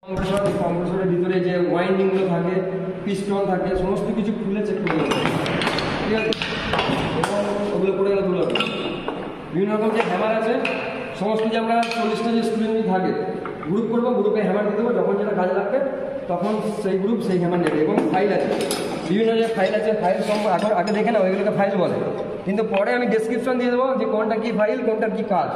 কম্প্রেসরের ভিতরে যে ওয়াইন্ডিংগুলো থাকে, পিস্টন থাকে, সমস্ত কিছু খুলে চেক করে নেবে, ঠিক আছে। এবং ওগুলো করে গেলে তুলে বিভিন্ন রকম যে হ্যামার আছে, সমস্ত যে আমরা 40টা যে স্টুডেন্ট থাকে গ্রুপ করবো, গ্রুপে হ্যামার দিয়ে দেবো, যখন যেটা কাজে লাগবে তখন সেই গ্রুপ সেই হ্যামার নেবে। এবং ফাইল আছে, বিভিন্ন যে ফাইল আছে, ফাইল এখন আগে দেখে না ওইগুলোকে ফাইল বলে, কিন্তু পরে আমি ডেসক্রিপশন দিয়ে দেবো যে কোনটা কী ফাইল, কোনটার কী কাজ,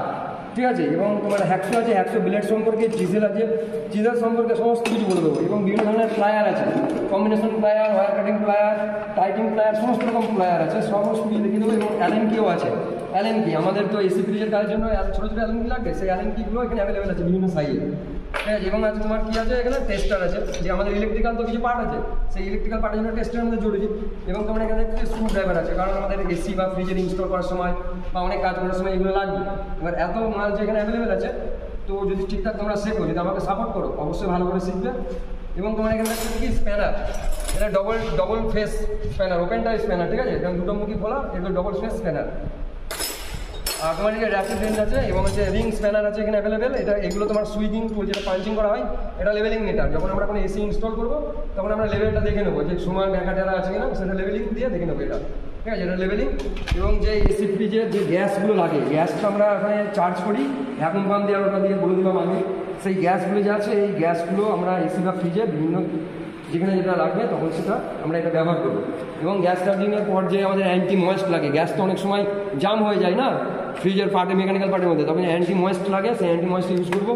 ঠিক আছে। এবং তোমার হ্যাকশো আছে, হ্যাকশো ব্লেড সম্পর্কে, চিজেল আছে, চিজেল সম্পর্কে সমস্ত কিছু বলে দেবো। এবং বিভিন্ন ধরনের প্লায়ার আছে, combination plier, wire cutting plier, tightening plier, সমস্ত রকম প্লায়ার আছে, সমস্ত কিছু দেখিয়ে দেবো। এবং অ্যালেন কিও আছে, অ্যালেন কি আমাদের তো এসি ফ্রিজের কাজের জন্য ছোটো ছোটো অ্যালেন কি লাগবে, সেই অ্যালেন কিগুলো এখানে অ্যাভেলেবেল আছে বিভিন্ন সাইজে, ঠিক আছে। এবং আছে তোমার কী আছে এখানে, টেস্টার আছে, যে আমাদের ইলেকট্রিক্যাল তো কিছু পার্ট আছে, সেই ইলেকট্রিক্যাল পার্টের জন্য টেস্টার আমাদের জরুরি। এবং তোমার এখানে স্ক্রু ড্রাইভার আছে, কারণ আমাদের এসি বা ফ্রিজের ইনস্টল করার সময় বা অনেক কাজ করার সময় এগুলো লাগবে। এবার এত মাল যে এখানে অ্যাভেলেবেল আছে, তো যদি ঠিকঠাক তোমরা শেখো, যদি আমাকে সাপোর্ট করো, অবশ্যই ভালো করে শিখবে। এবং তোমার এখানে একটা কি স্প্যানার, এটা double face spanner, open type spanner, ঠিক আছে। এবং দুটো মুখী খোলা, এগুলো ডবল ফেস স্প্যানার। আর তোমার যে র্যাপিড রেঞ্জ আছে এবং হচ্ছে রিং স্প্যানার আছে এখানে অ্যাভেলেবেল। এগুলো তোমার সুইচিং টুল, যেটা পাঞ্চিং করা হয়, এটা লেভেলিং মিটার। যখন আমরা কোনো এসি ইনস্টল করবো তখন আমরা লেভেলটা দেখে নেবো, যে সময় ব্যাকাটেরা আছে কিনা, সেটা লেভেলিং দিয়ে দেখে নেবো এটা, ঠিক আছে। এটা লেভেলিং। এবং যে এসি ফ্রিজের যে গ্যাসগুলো লাগে, গ্যাসটা আমরা এখানে চার্জ করি, এখন পাম্প দিয়ে ওটা দিয়ে বলে দিলাম আমি, সেই গ্যাসগুলো যে আছে, এই গ্যাসগুলো আমরা এসি বা ফ্রিজে বিভিন্ন যেখানে যেটা লাগবে তখন সেটা আমরা এটা ব্যবহার করবো। এবং গ্যাস চার্জিংয়ের পর যে আমাদের অ্যান্টি ময়েস্ট লাগে, গ্যাস তো অনেক সময় জাম হয়ে যায় না ফ্রিজের পার্টে, মেকানিক্যাল পার্টের মধ্যে, তখন অ্যান্টি ময়েস্ট লাগে, সেই অ্যান্টি ময়েস্ট ইউজ করবো।